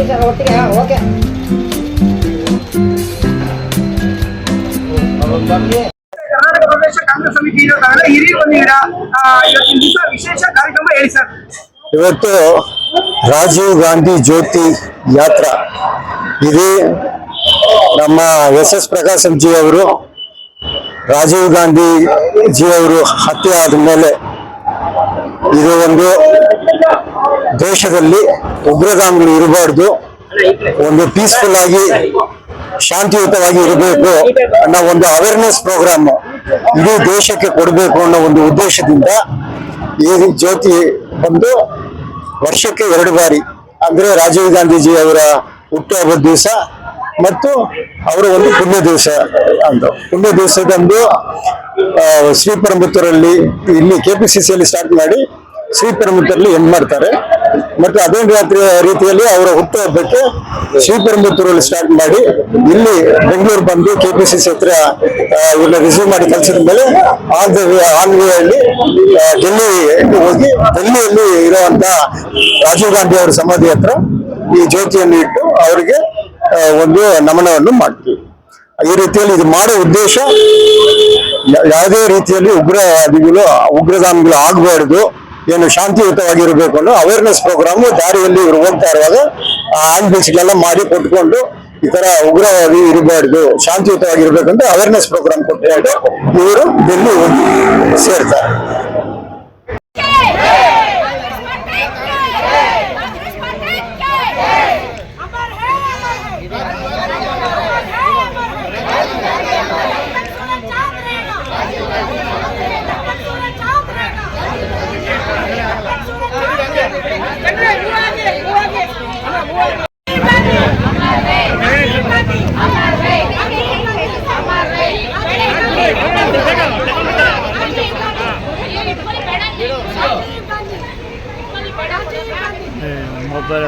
Okay Karnataka ಪ್ರದೇಶ ಕಾಂಗ್ರೆಸ್ ಸಮಿತಿ ಹಿರಿಯರು ಬಂದಿದ್ದೀರಾ, ಇವತ್ತಿನ ದಿವಸ ವಿಶೇಷ ಕಾರ್ಯಕ್ರಮ ಹೇಳಿ ಸರ್. ಇವತ್ತು ರಾಜೀವ್ ಗಾಂಧಿ ಜ್ಯೋತಿ ಯಾತ್ರಾ ಇದು ನಮ್ಮ ಎಸ್ ಪ್ರಕಾಶಂ ಜಿ ಅವರು ರಾಜೀವ್ ಗಾಂಧಿ ಜಿ ಅವರು ಹತ್ಯೆ ಆದ ಮೇಲೆ ಇದು ಒಂದು ದೇಶದಲ್ಲಿ ಉಗ್ರಗಾಮಿಗಳು ಇರಬಾರ್ದು, ಒಂದು ಪೀಸ್ಫುಲ್ ಆಗಿ ಶಾಂತಿಯುತವಾಗಿ ಇರಬೇಕು ಅನ್ನೋ ಒಂದು ಅವೇರ್ನೆಸ್ ಪ್ರೋಗ್ರಾಮ್ ಇಡೀ ದೇಶಕ್ಕೆ ಕೊಡಬೇಕು ಅನ್ನೋ ಒಂದು ಉದ್ದೇಶದಿಂದ ಈ ಜ್ಯೋತಿ ಬಂದು ವರ್ಷಕ್ಕೆ 2 ಬಾರಿ ಅಂದ್ರೆ ರಾಜೀವ್ ಗಾಂಧೀಜಿ ಅವರ ಹುಟ್ಟುಹಬ್ಬದ ದಿವಸ ಮತ್ತು ಅವರ ಒಂದು ಪುಣ್ಯ ದಿವಸ ಅಂತ. ಪುಣ್ಯ ದಿವಸದಂದು ಶ್ರೀಪೆರುಂಬತ್ತೂರಲ್ಲಿ ಇಲ್ಲಿ KPCCಯಲ್ಲಿ ಸ್ಟಾರ್ಟ್ ಮಾಡಿ ಶ್ರೀಪೆರುಂಬತ್ತೂರಲ್ಲಿ ಎಂಡ್ ಮಾಡ್ತಾರೆ. ಮತ್ತು ಅದೇ ರೀತಿಯಲ್ಲಿ ಅವರ ಹುಟ್ಟುಹಬ್ಬಕ್ಕೆ ಶ್ರೀಪೆರುಂಬತ್ತೂರಲ್ಲಿ ಸ್ಟಾರ್ಟ್ ಮಾಡಿ ಇಲ್ಲಿ ಬೆಂಗಳೂರು ಬಂದು KPCC ಹತ್ರ ಇವ್ರನ್ನ ರಿಸೀವ್ ಮಾಡಿ ಕಳಿಸಿದ ಮೇಲೆ ಆನ್ ವೇಯಲ್ಲಿ ಡೆಲ್ಲಿ ಹೋಗಿ ಡೆಲ್ಲಿಯಲ್ಲಿ ಇರುವಂತ ರಾಜೀವ್ ಗಾಂಧಿ ಅವರ ಸಮಾಧಿ ಹತ್ರ ಈ ಜ್ಯೋತಿಯನ್ನು ಇಟ್ಟು ಅವರಿಗೆ ಒಂದು ನಮನವನ್ನು ಮಾಡ್ತೀವಿ. ಈ ರೀತಿಯಲ್ಲಿ ಇದು ಮಾಡೋ ಉದ್ದೇಶ ಯಾವುದೇ ರೀತಿಯಲ್ಲಿ ಉಗ್ರಗಾಮಿಗಳು ಆಗಬಾರ್ದು, ಏನು ಶಾಂತಿಯುತವಾಗಿರಬೇಕು ಅನ್ನೋ ಅವೇರ್ನೆಸ್ ಪ್ರೋಗ್ರಾಮ್ ದಾರಿಯಲ್ಲಿ ಇವರು ಹೋಗ್ತಾ ಇರುವಾಗ ಆಂಬಿಲ್ಸ್ಗಳೆಲ್ಲ ಮಾಡಿ ಕೊಟ್ಕೊಂಡು ಈ ತರ ಉಗ್ರವಾದಿ ಇರಬಾರ್ದು, ಶಾಂತಿಯುತವಾಗಿರ್ಬೇಕಂತ ಅವೇರ್ನೆಸ್ ಪ್ರೋಗ್ರಾಮ್ ಕೊಟ್ಕೊಂಡು ಇವರು ಡೆಲ್ಲಿ ಹೋಗಿ ಸೇರ್ತಾರೆ. ಮೊಬೈಲ್